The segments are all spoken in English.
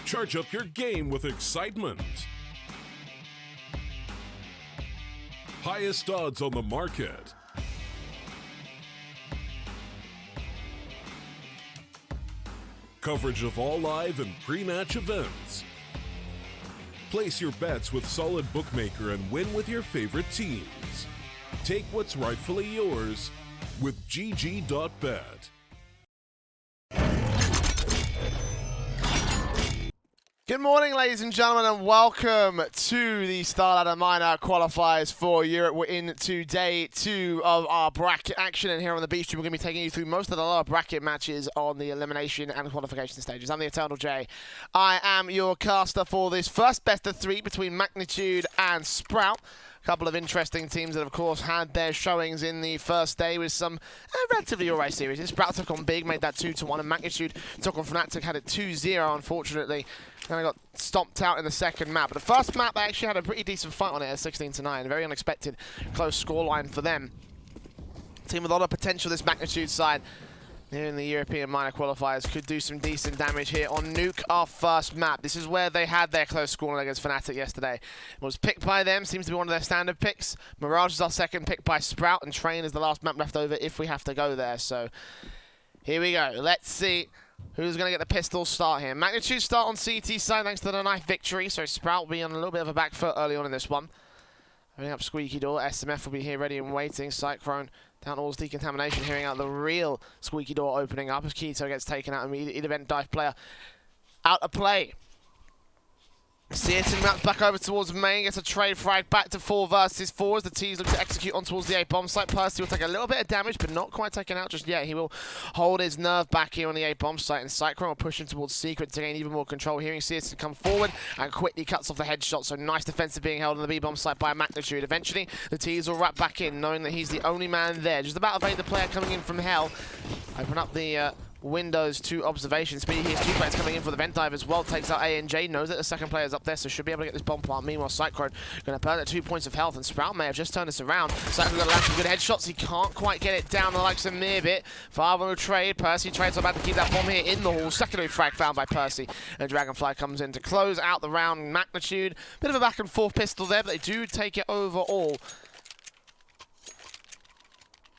Charge up your game with excitement. Highest odds on the market. Coverage of all live and pre-match events. Place your bets with Solid Bookmaker and win with your favorite teams. Take what's rightfully yours with GG.bet. Good morning, ladies and gentlemen, and welcome to the StarLadder Minor Qualifiers for Europe. We're into day 2 of our bracket action, and here on the beach we're going to be taking you through most of the lower bracket matches on the elimination and qualification stages. I'm the Eternal J. I am your caster for this first best of 3 between Maknitude and Sprout. Couple of interesting teams that, of course, had their showings in the first day with some relatively alright series. Sprout took on Big, made that 2-1, and Maknitude took on Fnatic, had it 2-0, unfortunately. And I got stomped out in the second map. But the first map, they actually had a pretty decent fight on it at 16-9. Very unexpected, close scoreline for them. Team with a lot of potential, this Maknitude side. Here in the European minor qualifiers, could do some decent damage here on Nuke, our first map. This is where they had their close scoreline against Fnatic yesterday. It was picked by them, seems to be one of their standard picks. Mirage is our second pick by Sprout, and Train is the last map left over if we have to go there. So here we go. Let's see who's going to get the pistol start here. Maknitude start on CT side thanks to the knife victory, so Sprout will be on a little bit of a back foot early on in this one. Opening up Squeaky Door, SMF will be here ready and waiting. Cyclone down towards Decontamination, hearing out the real Squeaky Door opening up as Keto gets taken out immediately. Event dive player out of play. Searton maps back over towards main, gets a trade frag back to 4 versus 4 as the T's look to execute on towards the A bomb site. Percy will take a little bit of damage, but not quite taken out just yet. He will hold his nerve back here on the A bomb site, and Cyclone will push him towards Secret to gain even more control. Hearing Searton come forward and quickly cuts off the headshot, so nice defensive being held on the B bomb site by Maknitude. Eventually, the T's will wrap back in, knowing that he's the only man there. Just about evade the player coming in from hell. Open up the windows to observation. Speedy here's 2 players coming in for the vent dive as well. Takes out A&J, knows that the second player's up there, so should be able to get this bomb plant. Meanwhile, Cyclone going to burn at 2 points of health, and Sprout may have just turned this around. Cyclone going to land some good headshots. He can't quite get it down the likes of Mirbit. Farther will trade. Percy trades about to keep that bomb here in the hall. Secondary frag found by Percy, and Dragonfly comes in to close out the round. Maknitude, bit of a back and forth pistol there, but they do take it overall.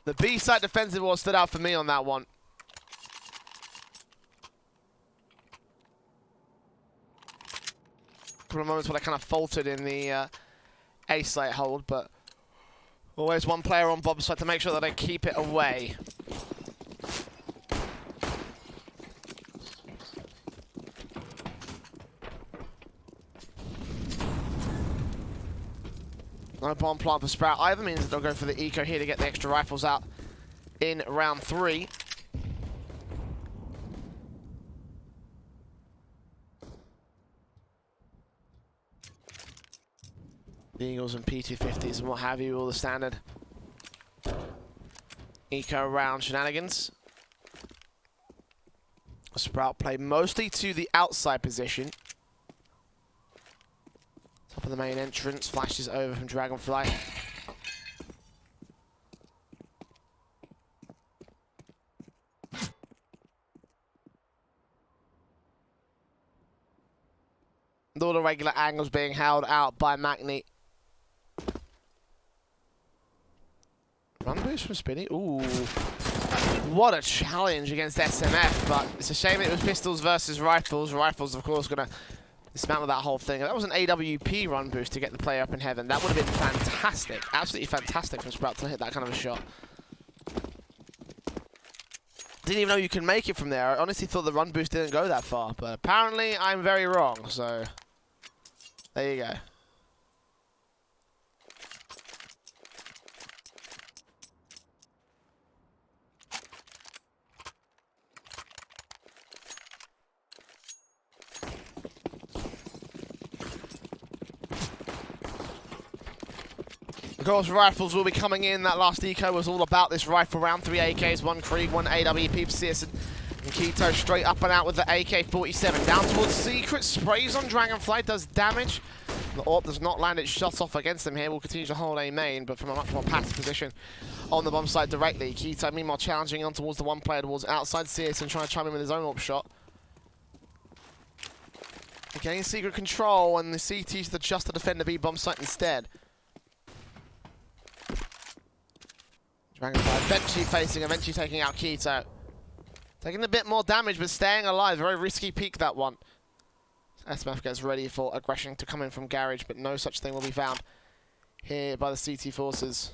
The B-side defensive wall stood out for me on that one. Couple of moments where they kind of faltered in the A-site hold, but always one player on bomb site to make sure that they keep it away. No bomb plant for Sprout either, means that they'll go for the eco here to get the extra rifles out in round 3. The Eagles and P250s and what have you, all the standard eco round shenanigans. Sprout played mostly to the outside position. Top of the main entrance, flashes over from Dragonfly. All the regular angles being held out by Makni. Run boost from Spinny. Ooh. What a challenge against SMF, but it's a shame it was pistols versus rifles. Rifles, of course, going to dismantle that whole thing. That was an AWP run boost to get the player up in heaven. That would have been fantastic. Absolutely fantastic from Sprout to hit that kind of a shot. Didn't even know you can make it from there. I honestly thought the run boost didn't go that far, but apparently I'm very wrong, so there you go. Of course, rifles will be coming in. That last eco was all about this rifle round. 3 AKs, 1 Krieg, 1 AWP for Searson. And Keto straight up and out with the AK-47. Down towards Secret, sprays on Dragonfly, does damage. The AWP does not land its shot off against them here. Will continue to hold A main, but from a much more passive position on the bomb side directly. Keto, meanwhile, challenging on towards the one player towards outside Searson, trying to chime in with his own AWP shot. They're getting secret control, and the CT should adjust to defend the B bomb site instead. Dragonfly eventually taking out Keto. Taking a bit more damage, but staying alive. Very risky peek, that one. SMF gets ready for aggression to come in from Garage, but no such thing will be found here by the CT forces.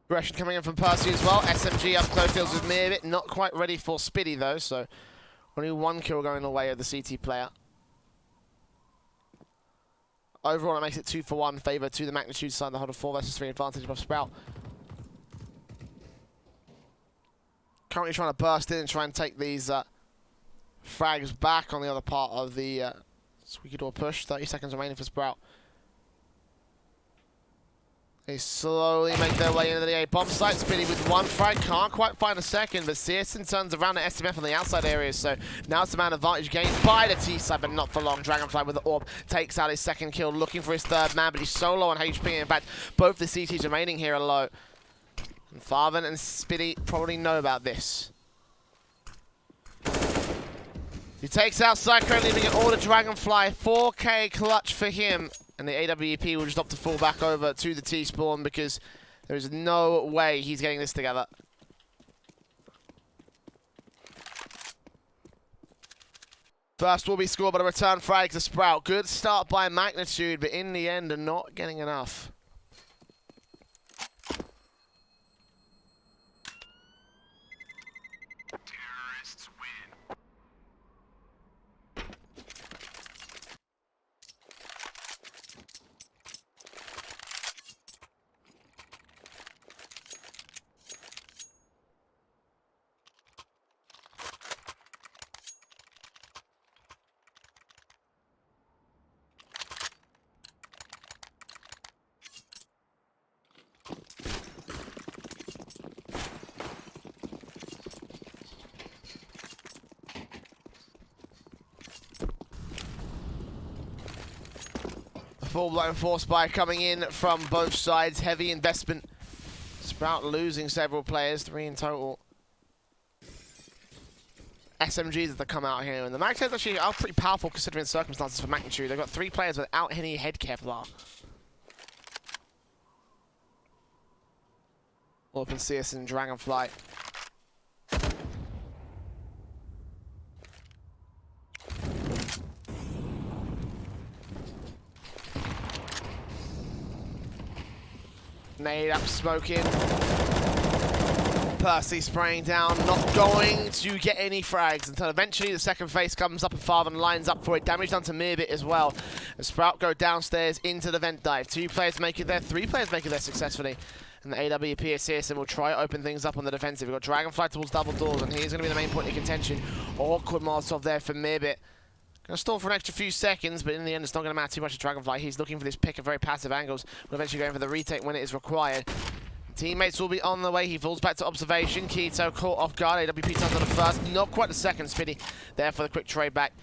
Aggression coming in from Percy as well. SMG up close, deals with Mirbit. Not quite ready for Spiddy though, so only one kill going the way of the CT player. Overall, it makes it 2-for-1 favour to the Maknitude side. The hold of 4 versus 3 advantage above Sprout. Currently trying to burst in and try and take these frags back on the other part of the squeaky door push. 30 seconds remaining for Sprout. They slowly make their way into the A bomb site. Spinny with one frag, can't quite find a second, but Searson turns around at SMF on the outside areas, so now it's the man advantage gained by the T side, but not for long. Dragonfly with the orb takes out his second kill, looking for his third man, but he's so low on HP. In fact, both the CTs remaining here are low. And Farven and Spiddy probably know about this. He takes out Cyclone, leaving it all to Dragonfly. 4K clutch for him. And the AWP will just opt to fall back over to the T-spawn because there is no way he's getting this together. First will be scored by the return frag to Sprout. Good start by Maknitude, but in the end, not getting enough. Full-blown force buy coming in from both sides. Heavy investment. Sprout losing several players, 3 in total. SMGs that come out here, and the Maknitude actually are pretty powerful considering the circumstances for Maknitude. They've got 3 players without any head Kevlar. Open CS and Dragonfly. Nade up, smoking. Percy spraying down, not going to get any frags until eventually the second phase comes up and Farven lines up for it. Damage done to Mirbit as well. As Sprout go downstairs into the vent dive. 2 players make it there, 3 players make it there successfully. And the AWP assist and will try to open things up on the defensive. We've got Dragonfly towards double doors, and he's going to be the main point of contention. Awkward Molotov there for Mirbit. Going to stall for an extra few seconds, but in the end, it's not going to matter too much to Dragonfly. He's looking for this pick at very passive angles. Will eventually go for the retake when it is required. Teammates will be on the way. He falls back to observation. Keto caught off guard. AWP turns on the first, not quite the second. Spiddy there for the quick trade back.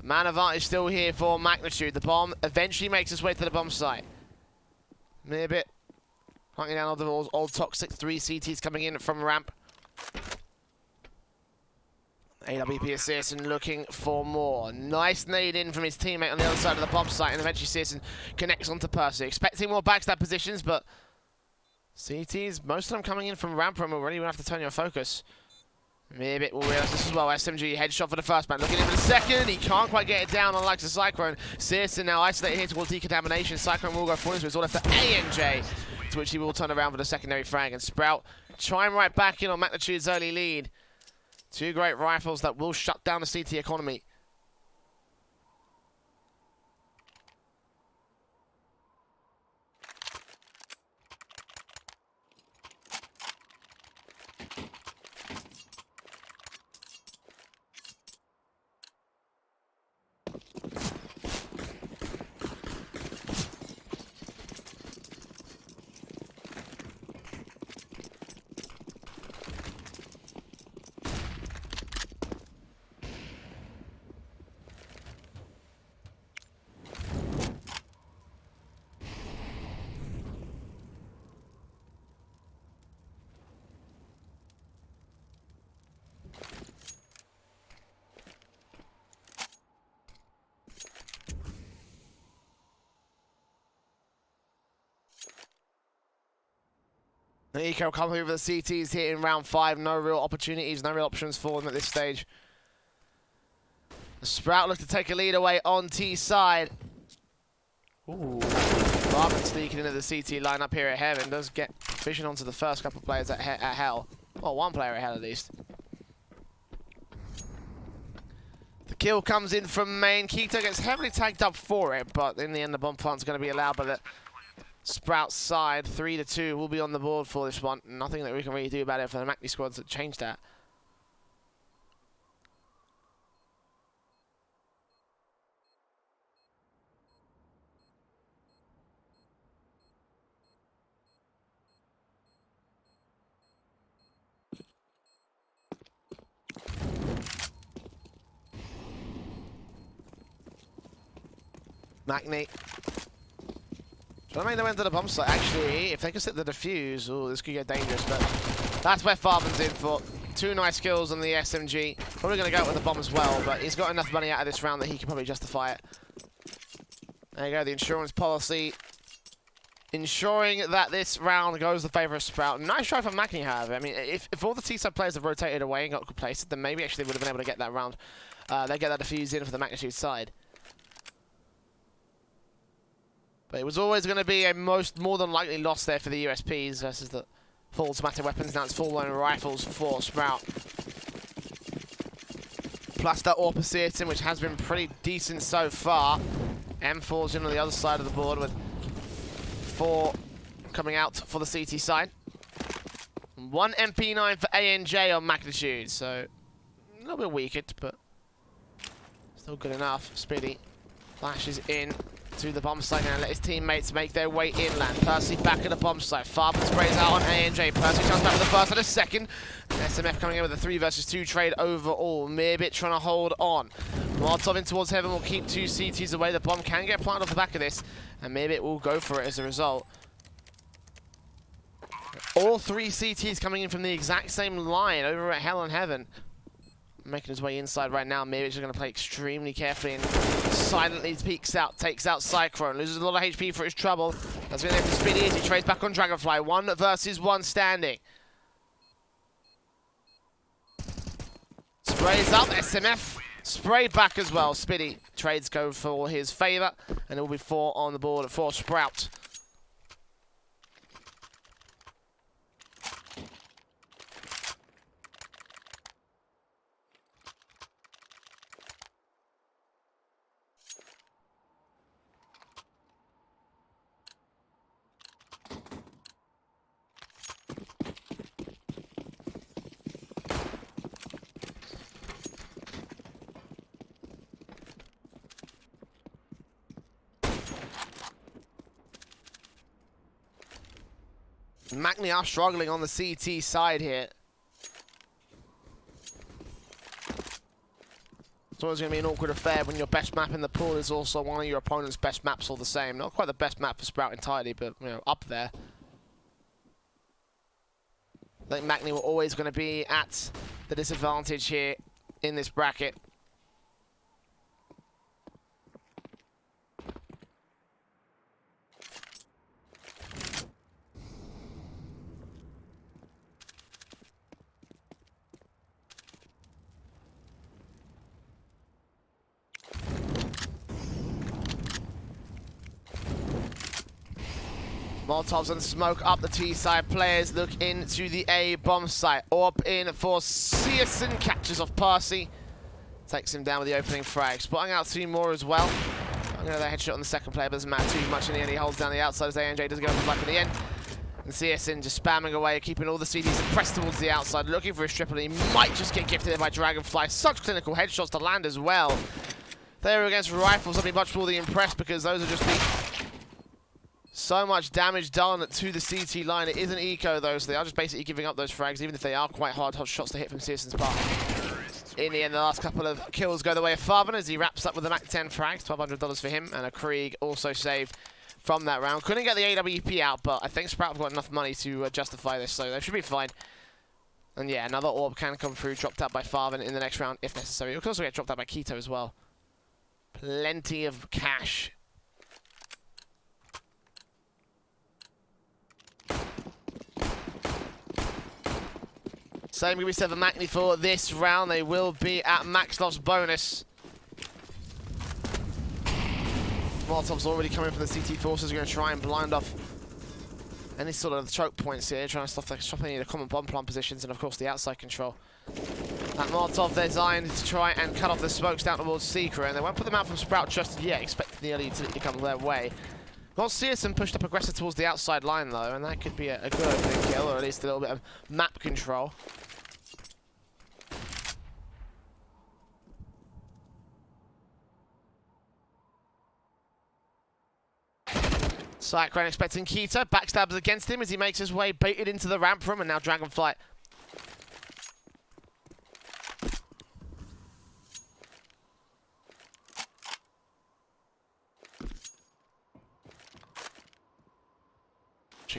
Man advantage still here for Maknitude. The bomb eventually makes its way to the bomb site. Mirbit hunting down all the old toxic 3 CTs coming in from ramp. AWP assist and looking for more. Nice nade in from his teammate on the other side of the bomb site, and eventually Searson connects onto Percy. Expecting more backstab positions, but CTs, most of them coming in from ramp room already. We'll have to turn your focus. Mirbit will realize this as well. SMG headshot for the first man. Looking in for the second. He can't quite get it down, unlike the Cyclone. Searson now isolated here towards decontamination. Cyclone will go for him, so it's all left for ANJ, to which he will turn around for the secondary frag. And Sprout trying right back in on Magnitude's early lead. 2 great rifles that will shut down the CT economy. Eco come through for the CTs here in round 5. No real opportunities, no real options for them at this stage. The Sprout look to take a lead away on T side. Ooh. Barman sneaking into the CT lineup here at Heaven. Does get vision onto the first couple of players at Hell. Well, one player at Hell at least. The kill comes in from main. Keto gets heavily tagged up for it, but in the end the bomb plant's going to be allowed by the Sprout side. 3-2 will be on the board for this one. Nothing that we can really do about it for the Maknitude squad to change that. Maknitude trying to make their way into the bomb site. Actually, if they can set the defuse, oh, this could get dangerous, but that's where Farben's in for. 2 nice kills on the SMG. Probably going to go with the bomb as well, but he's got enough money out of this round that he can probably justify it. There you go, the insurance policy. Ensuring that this round goes in favour of Sprout. Nice try from Maknitude, however. I mean, if all the T-side players have rotated away and got complacent, then maybe actually they would have been able to get that round. They get that defuse in for the Maknitude side. But it was always going to be a more than likely loss there for the USPs versus the full automatic weapons. Now it's full-blown rifles for Sprout. Plus that AWP Assassin, which has been pretty decent so far. M4's in on the other side of the board with 4 coming out for the CT side. 1 MP9 for ANJ on Maknitude, so a little bit weakened, but still good enough. Speedy flashes in to the bomb site and let his teammates make their way inland. Percy back at the bomb site. Farben sprays out on ANJ. Percy comes back with the first and a second. And SMF coming in with a 3 versus 2 trade overall. Mirbit trying to hold on. Molotov in towards Heaven will keep 2 CTs away. The bomb can get planted off the back of this, and Mirbit will go for it as a result. All 3 CTs coming in from the exact same line over at Hell and Heaven. Making his way inside right now. Mirbit's just going to play extremely carefully and silently peeks out, takes out Cyclone, loses a lot of HP for his trouble. That's going to have to Speedy as he trades back on Dragonfly. 1 versus 1 standing. Sprays up, SMF sprayed back as well. Speedy trades go for his favour, and it will be 4 on the board for Sprout. Maknitude are struggling on the CT side here. It's always going to be an awkward affair when your best map in the pool is also one of your opponent's best maps all the same. Not quite the best map for Sprout entirely, but you know, up there. I think Maknitude were always going to be at the disadvantage here in this bracket. Molotovs and smoke up the T-side. Players look into the A bomb site. Orb in for Searson, catches off Percy. Takes him down with the opening frag. Spotting out 2 more as well. Another headshot on the second player, but doesn't matter too much in the end. He holds down the outside as ANJ doesn't go for his life in the end. And Searson just spamming away, keeping all the CDs pressed towards the outside, looking for his triple. He might just get gifted there by Dragonfly. Such clinical headshots to land as well. There against rifles, I'd be much more impressed because those are just so much damage done to the CT line. It is an eco though, so they are just basically giving up those frags, even if they are quite hard shots to hit from Searson's part. In the end, the last couple of kills go the way of Farben as he wraps up with the Mac 10 frags, $1,200 for him, and a Krieg also saved from that round. Couldn't get the AWP out, but I think Sprout have got enough money to justify this, so they should be fine. And yeah, another orb can come through, dropped out by Farben in the next round if necessary. It could also get dropped out by Keto as well. Plenty of cash. Same can be said for Maknitude for this round. They will be at max loss bonus. Molotov's already coming from the CT forces. Going to try and blind off any sort of choke points here, trying to stop any of the common bomb plant positions, and of course the outside control. That Molotov designed to try and cut off the smokes down towards Seeker, and they won't put them out from Sprout just yet, expecting the early utility to come their way. Got Searson pushed up aggressive towards the outside line though, and that could be a good opening kill, or at least a little bit of map control. Cyclone expecting Keto, backstabs against him as he makes his way baited into the ramp room, and now Dragonfly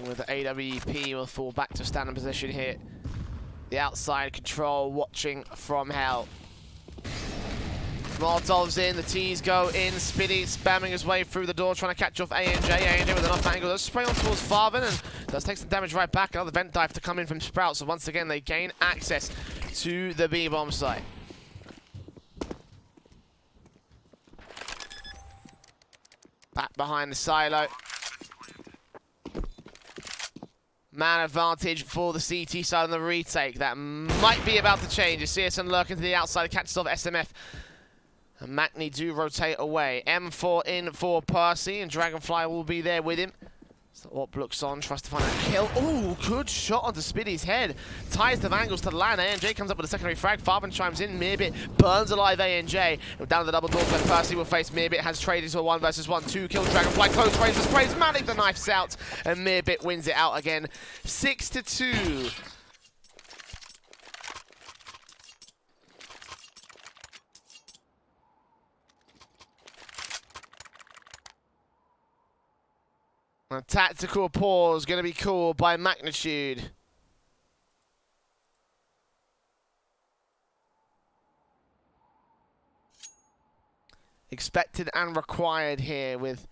with the AWP will fall back to standing position here. The outside control watching from hell. Molotov's in, the T's go in, Spiddy spamming his way through the door, trying to catch off ANJ. ANJ with an off angle, does spray on towards Farben and does take some damage right back. Another vent dive to come in from Sprout, so once again they gain access to the B-bomb site. Back behind the silo. Man advantage for the CT side on the retake. That might be about to change. You see us lurking to the outside, catches off SMF. And Maknitude do rotate away. M4 in for Percy, and Dragonfly will be there with him. So what looks on, tries to find a kill. Oh, good shot onto Spiddy's head. Ties the angles to the land. ANJ comes up with a secondary frag. Farben chimes in. Mirbit burns alive ANJ. Down the double doors where Percy will face Mirbit. Has traded to a 1 versus 1. 2 kills. Dragonfly close range for sprays. Manic the knife's out. And Mirbit wins it out again. 6-2. A tactical pause going to be called by Maknitude. Expected and required here with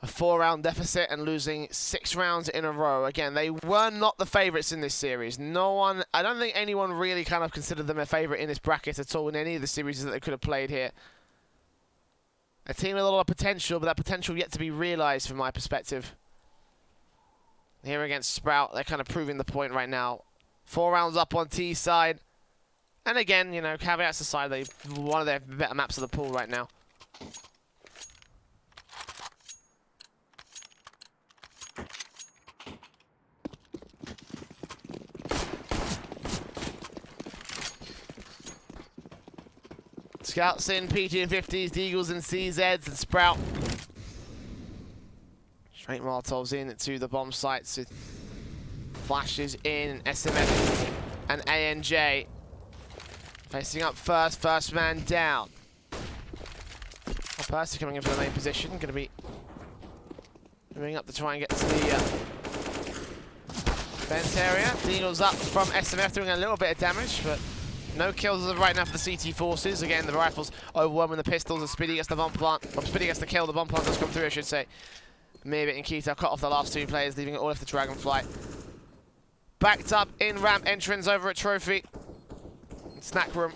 a 4-round deficit and losing 6 rounds in a row. Again, they were not the favourites in this series. No one, I don't think anyone really kind of considered them a favourite in this bracket at all in any of the series that they could have played here. A team with a lot of potential, but that potential yet to be realised from my perspective. Here against Sprout, they're kind of proving the point right now. 4 rounds up on T side. And again, you know, caveats aside, they one of their better maps of the pool right now. Scouts in, PT-50s, Deagles and CZs, and Sprout. Straight Molotovs in to the bomb sites. Flashes in, SMF and ANJ. Facing up first man down. Percy coming in for the main position, going to be moving up to try and get to the vent area. Deagles up from SMF, doing a little bit of damage, but no kills as of right now for the CT forces. Again, the rifles overwhelming the pistols, and Spiddy gets the bomb plant. Or Spiddy gets the kill, the bomb plant does come through, I should say. Mirbit and Keto cut off the last 2 players, leaving it all left to Dragonfly. Backed up in ramp entrance over at Trophy. Snack room.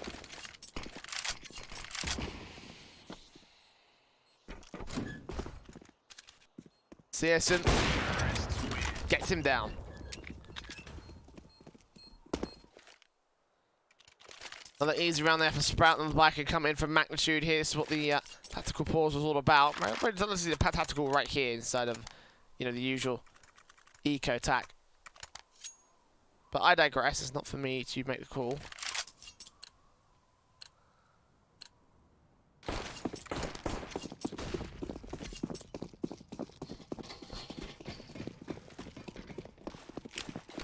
Searson gets him down. Another easy round there for Sprout, and the bike can come in from Maknitude here. This is what the tactical pause was all about. Let's see the tactical right here inside of, you know, the usual eco tac. But I digress. It's not for me to make the call.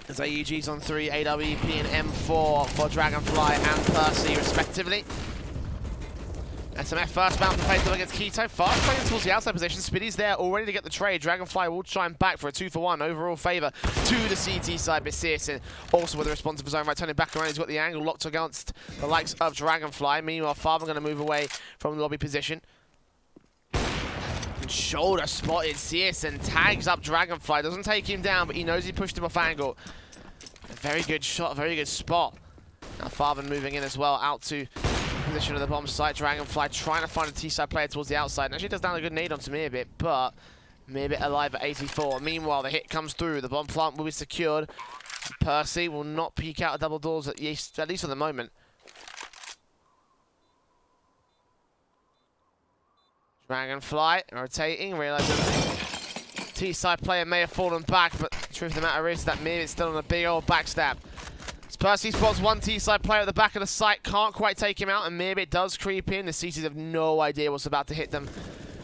As AUG's on 3, AWP and M4 for Dragonfly and Percy, respectively. SMF first bound to face them against Keto. Fast playing towards the outside position. Spiddy's there already to get the trade. Dragonfly will chime back for a 2-for-1 overall favour to the CT side. But Searson also with a responsive zone right, turning back around. He's got the angle locked against the likes of Dragonfly. Meanwhile, Farben going to move away from the lobby position. Shoulder spotted. Searson tags up Dragonfly. Doesn't take him down, but he knows he pushed him off angle. A very good shot, very good spot. Now Farben moving in as well, out to position of the bomb site. Dragonfly trying to find a T-side player towards the outside. And actually does down a good nade onto Meerbit, but Meerbit alive at 84. Meanwhile, the hit comes through. The bomb plant will be secured. Percy will not peek out of double doors, at least for the moment. Dragonfly rotating, realizing T-side player may have fallen back, but the truth of the matter is that Meerbit's still on a big old backstab. As Percy spots one T-side player at the back of the site, can't quite take him out, and Meerbit does creep in. The CTs have no idea what's about to hit them.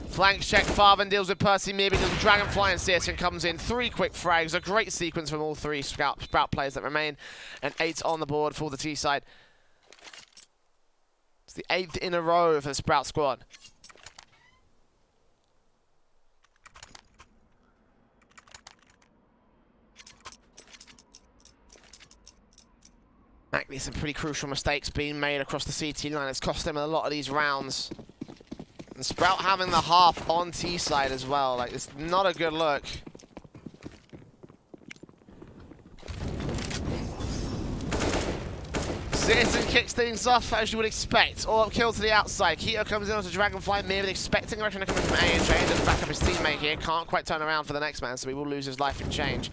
Flank check, Farben deals with Percy, Meerbit deals with Dragonfly, and Searson comes in. 3 quick frags, a great sequence from all 3 Sprout players that remain, and 8 on the board for the T-side. It's the 8th in a row for the Sprout squad. Maknitude, some pretty crucial mistakes being made across the CT line. It's cost them a lot of these rounds. And Sprout having the half on T-side as well. Like, it's not a good look. Citizen kicks things off as you would expect. All up kill to the outside. Keto comes in onto Dragonfly. Maybe expecting a return to come in from A&J. Does back up his teammate here. Can't quite turn around for the next man, so he will lose his life in change.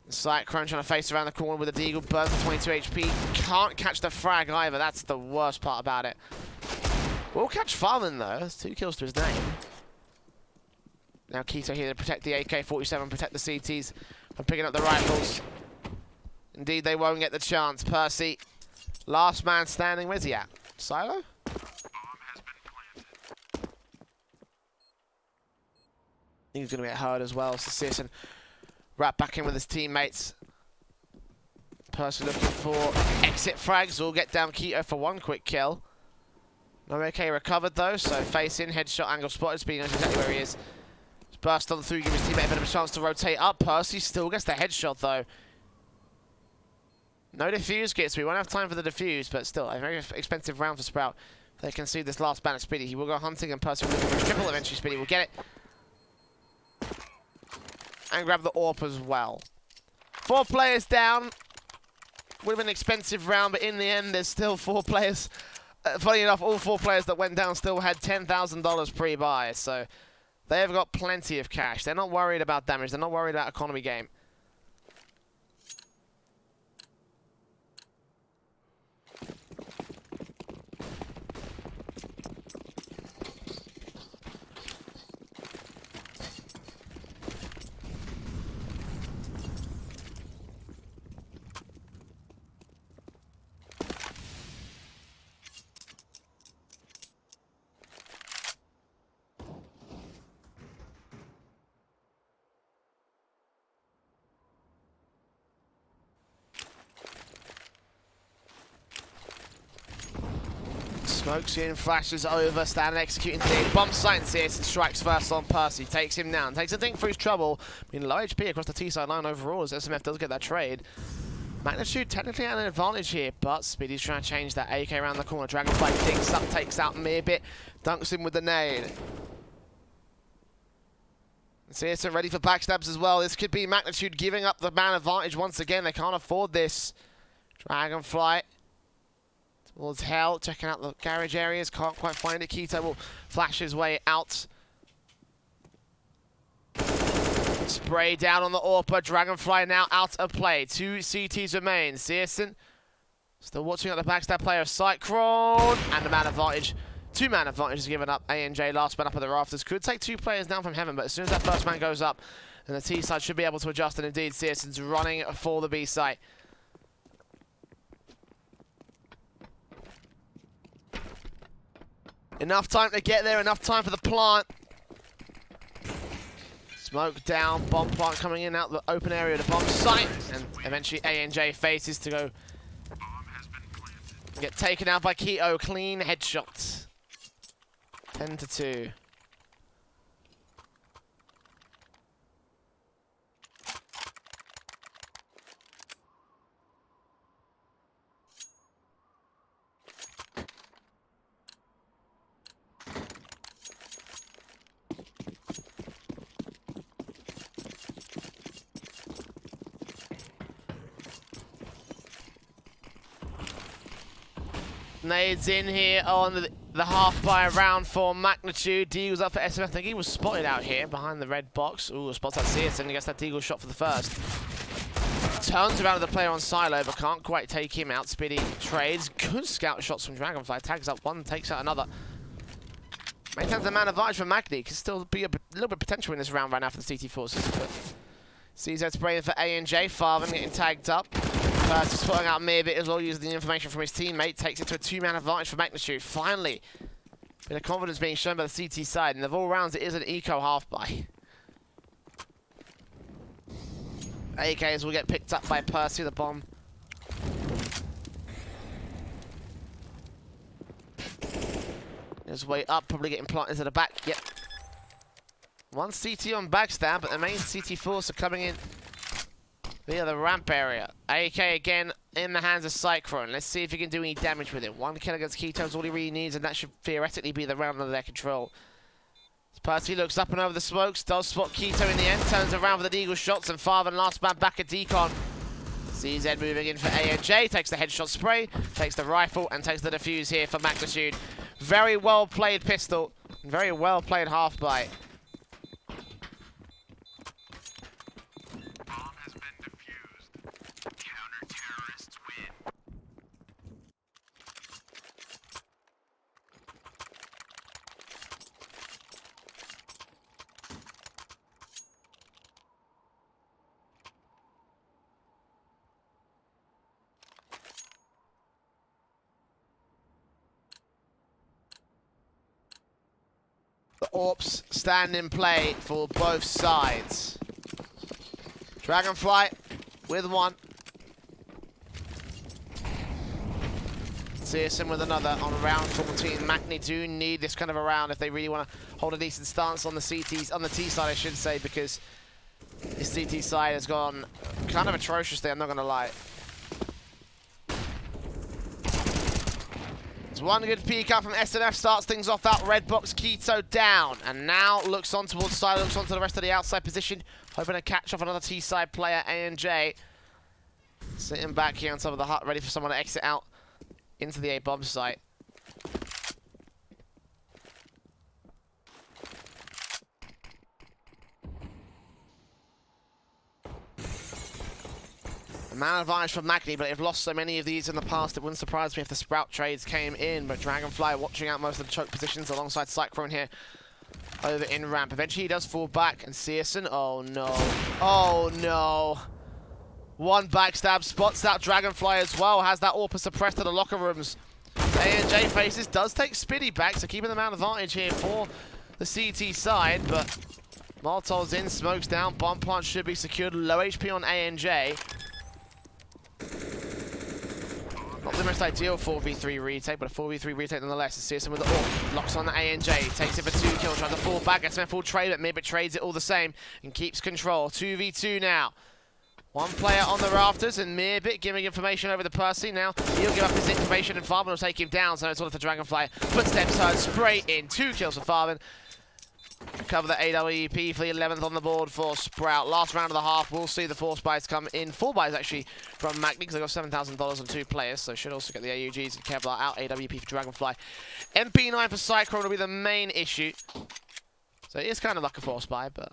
Site crunch on a face around the corner with a Deagle, burns for 22 HP. Can't catch the frag either. That's the worst part about it. Will catch Farben though. That's 2 kills to his name. Now Keto here to protect the AK-47, protect the CTs from picking up the rifles. Indeed, they won't get the chance. Percy, last man standing. Where's he at? Silo? I think he's going to get hurt as well. So Searson right back in with his teammates. Percy looking for exit frags. Will get down Keto for 1 quick kill. No AK recovered though, so face in, headshot angle spotted. Speedy knows exactly where he is. He's burst on through, give his teammate a bit of a chance to rotate up. Percy still gets the headshot though. No defuse kits, we won't have time for the defuse, but still a very expensive round for Sprout. They can see this last ban of Speedy. He will go hunting and Percy will look for his triple. Eventually Speedy will get it. And grab the AWP as well. 4 players down. Would have been an expensive round, but in the end there's still 4 players. Funny enough, all 4 players that went down still had $10,000 pre-buy, so they have got plenty of cash. They're not worried about damage. They're not worried about economy game. Smokes in, flashes over, standing executing thing. Bomb sight and Searson strikes first on Percy, takes him down, takes a think for his trouble. I mean, low HP across the T-side line overall as SMF does get that trade. Maknitude technically at an advantage here, but Speedy's trying to change that. AK around the corner, Dragonfly digs up, takes out Meerbit, dunks him with the nade. Searson ready for backstabs as well. This could be Maknitude giving up the man advantage once again. They can't afford this. Dragonfly towards hell, checking out the garage areas, can't quite find it. Keto will flash his way out. Spray down on the AWP, Dragonfly now out of play. 2 CTs remain. Searson still watching out the backstab player, Cyclone, and the man advantage. 2-man advantage is given up. A&J last man up at the rafters. Could take 2 players down from heaven, but as soon as that first man goes up, then the T side should be able to adjust, and indeed Searson's running for the B site. Enough time to get there, enough time for the plant. Smoke down, bomb plant coming in out the open area of the bomb site. And eventually A&J faces to go get taken out by Keto. Clean headshot. 10-2. Nades in here on the half-buy round for Maknitude. Deagle's up for SM. I think he was spotted out here behind the red box. Ooh, spots that Searson. He gets that Deagle shot for the first. Turns around to the player on silo, but can't quite take him out. Spiddy trades. Good scout shots from Dragonfly. Tags up one, takes out another. Maintains the man advantage for Magni. Can still be a little bit potential in this round right now for the CT forces. But CZ spraying for A&J. Farven getting tagged up. Percy spotting out Mearbit as well, using the information from his teammate. Takes it to a two-man advantage for Magnitude. Finally, a bit of confidence being shown by the CT side. And of all rounds, it is an eco half-buy. AKs will get picked up by Percy, the bomb. His way up, probably getting planted to the back. Yep. One CT on backstab, but the main CT force are coming in via the ramp area. AK again in the hands of Cyclone. Let's see if he can do any damage with it. One kill against Keto is all he really needs, and that should theoretically be the round under their control. Percy looks up and over the smokes, does spot Keto in the end, turns around for the Deagle shots, and Farven last man back at Decon. CZ moving in for A&J, takes the headshot spray, takes the rifle, and takes the defuse here for Magnitude. Very well played pistol, very well played half-buy. The AWPs stand in play for both sides. Dragonfly with one. Searson with another on round 14. Makni do need this kind of a round if they really want to hold a decent stance on the CTs, on the T side I should say, because this CT side has gone kind of atrociously, I'm not going to lie. One good peek out from SNF, starts things off out. Red box, Keto down. And now looks on towards side, looks on to the rest of the outside position. Hoping to catch off another T-side player, A&J. Sitting back here on top of the hut, ready for someone to exit out into the A-bomb site. A man advantage for Magni, but they've lost so many of these in the past, it wouldn't surprise me if the Sprout trades came in. But Dragonfly watching out most of the choke positions alongside Cyclone here over in ramp. Eventually he does fall back, and Searson, oh no. Oh no. One backstab, spots out Dragonfly as well, has that AWP suppressed to the locker rooms. A&J faces, does take Spiddy back, so keeping the man advantage here for the CT side, but Molotov's in, smokes down, bomb plant should be secured, low HP on A&J. Not the most ideal 4v3 retake, but a 4v3 retake nonetheless. Searson with the AWP, locks on the A&J, takes it for 2 kills, tries to fall back, SMF will trade it, Mearbit trades it all the same, and keeps control. 2v2 now. One player on the rafters, and Mearbit giving information over to Percy. Now he'll give up his information, and Farben will take him down, so it's all for Dragonfly. Footsteps heard, straight in, 2 kills for Farben. Cover the AWP for the 11th on the board for Sprout. Last round of the half, we'll see the force buys come in. 4 buys actually from Magni, because they got $7,000 on 2 players, so should also get the AUGs and Kevlar out. AWP for Dragonfly. MP9 for Cyclone will be the main issue. So it is kind of like a force buy, but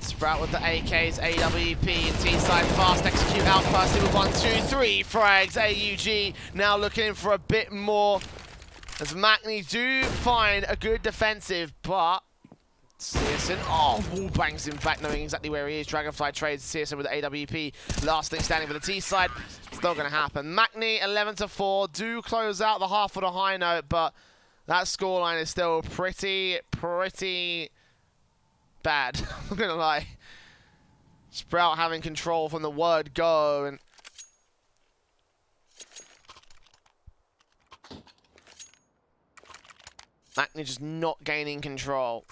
Sprout with the AKs, AWP, and T-side fast execute out. Percy with 1, 2, 3 frags. AUG now looking in for a bit more, as Makni do find a good defensive, but Searson, wall bangs him back, knowing exactly where he is. Dragonfly trades Searson with the AWP. Last thing standing for the T-side. Still going to happen. Makni 11-4 do close out the half on a high note, but that scoreline is still pretty bad. I'm not gonna lie. Sprout having control from the word go, and Makni just not gaining control.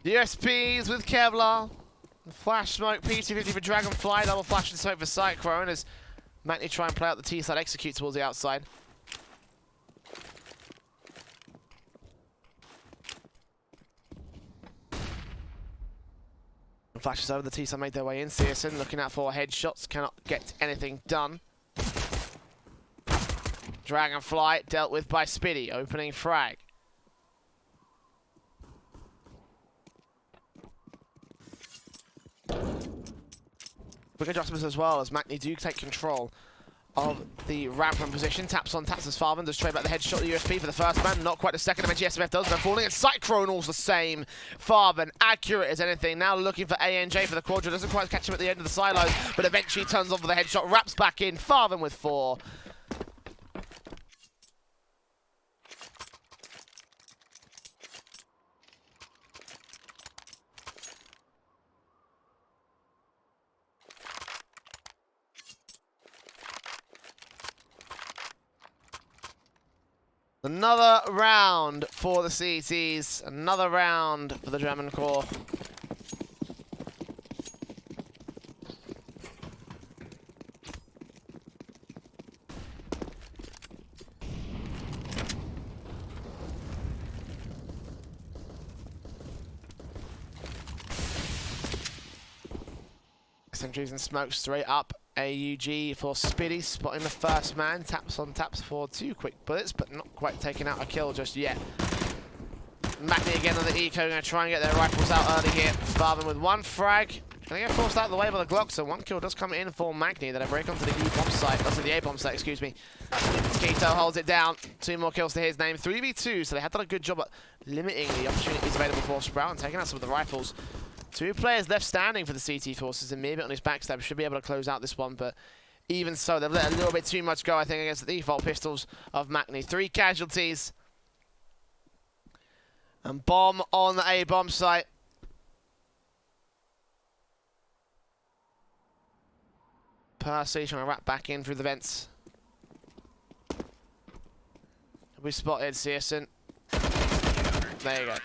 USPs with Kevlar. Flash smoke, P250 for Dragonfly, double flash and smoke for Cyclone as Maknitude try and play out the T-side, execute towards the outside. Flashes over, the T-side made their way in. Searson looking out for headshots, cannot get anything done. Dragonfly dealt with by Spiddy, opening frag. Quick adjustments as well as Maknitude do take control of the ramp run position. Taps as Farvan does trade back the headshot the USP for the first man. Not quite the second. Eventually SMF does, but falling. And Cyclonal's the same. Farvan, accurate as anything. Now looking for ANJ for the quadra. Doesn't quite catch him at the end of the silos, but eventually turns on for the headshot. Wraps back in. Farvan with 4. Another round for the CTs, another round for the German core. SMGs and smoke straight up. AUG for Spiddy, spotting the first man. Taps on taps for 2 quick bullets, but not quite taking out a kill just yet. Maknitude again on the eco, going to try and get their rifles out early here. Farvan with 1 frag. Going to get forced out of the way by the Glock, so 1 kill does come in for Maknitude. Then a break onto the E-bomb site, that's the A-bomb site, excuse me. Keto holds it down. 2 more kills to his name. 3v2, so they have done a good job at limiting the opportunities available for Sprout and taking out some of the rifles. 2 players left standing for the CT forces, and Meerbit on his backstab should be able to close out this one, but even so, they've let a little bit too much go, I think, against the default pistols of Maknitude. 3 casualties. And bomb on the A-bomb site. Percy trying to wrap back in through the vents. We spotted Searson. There you go.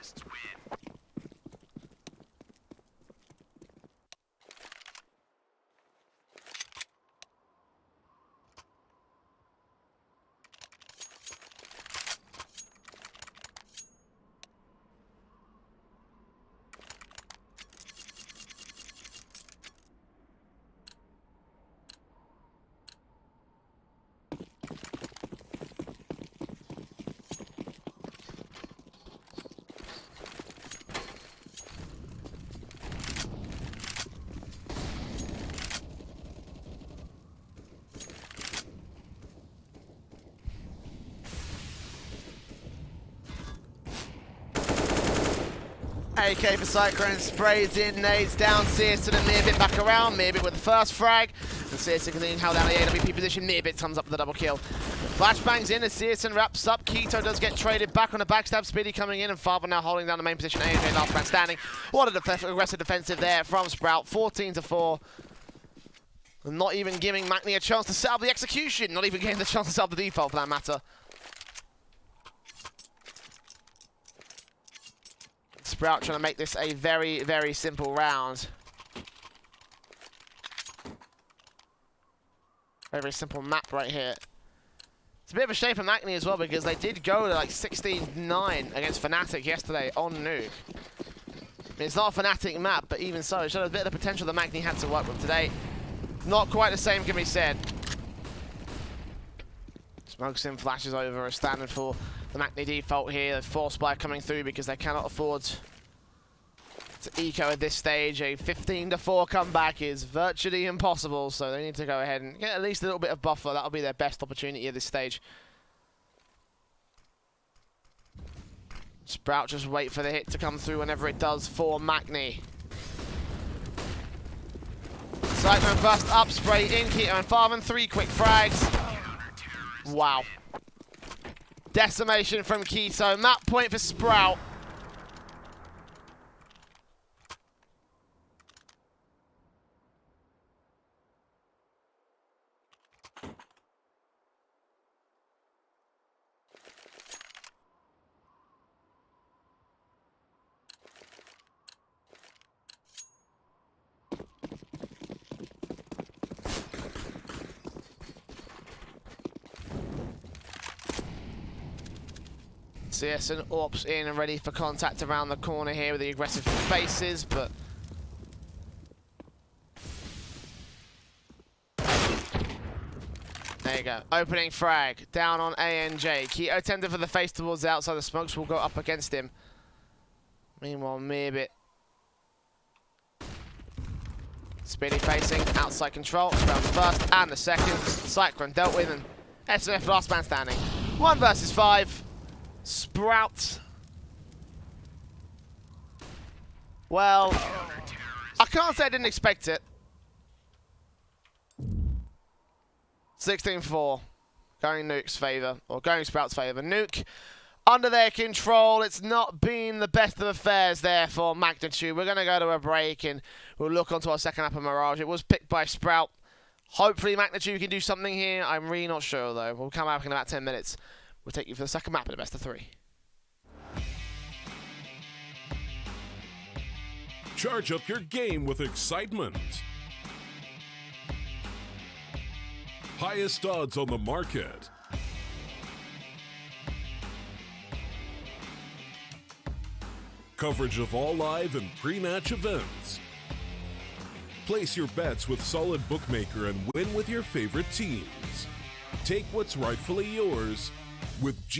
AK for Cyclone, sprays in, nades down, Searson and Meerbit back around. Meerbit with the first frag, and Searson can then hold down the AWP position. Meerbit comes up with the double kill. Flashbangs in as Searson wraps up. Keto does get traded back on a backstab. Spiddy coming in, and Farvan now holding down the main position. AJ last man standing. What an aggressive defensive there from Sprout. 14-4. And not even giving Maknitude a chance to set up the execution. Not even getting the chance to set up the default for that matter. Sprout trying to make this a very, very simple round. Very, very simple map right here. It's a bit of a shame for Maknitude as well because they did go to like 16-9 against Fnatic yesterday on Nuke. I mean, it's not a Fnatic map, but even so, it showed a bit of the potential that Maknitude had to work with today. Not quite the same can be said. Smokes in, flashes over, a standard for the Maknitude default here. The force buy coming through because they cannot afford to eco at this stage. A 15-4 comeback is virtually impossible, so they need to go ahead and get at least a little bit of buffer. That'll be their best opportunity at this stage. Sprout just wait for the hit to come through whenever it does for Maknitude. Cyclone first up, spray in, Keto and Farvan, 3 quick frags. Wow. Decimation from Keto. Map point for Sprout. CS and Orps in and ready for contact around the corner here with the aggressive faces, but there you go. Opening frag down on ANJ. Keto tender for the face towards the outside. The smokes will go up against him. Meanwhile, Mirbit. Speedy facing, outside control. Round the first and the second. Cyclone dealt with, and SMF last man standing. 1 versus 5. Sprout. Well, I can't say I didn't expect it. 16-4. Going Nuke's favor, or going Sprout's favor. Nuke under their control. It's not been the best of affairs there for Maknitude. We're going to go to a break and we'll look onto our second map of Mirage. It was picked by Sprout. Hopefully Maknitude can do something here. I'm really not sure though. We'll come back in about 10 minutes. We'll take you for the second map in the best of 3. Charge up your game with excitement. Highest odds on the market. Coverage of all live and pre-match events. Place your bets with Solid Bookmaker and win with your favorite teams. Take what's rightfully yours with G.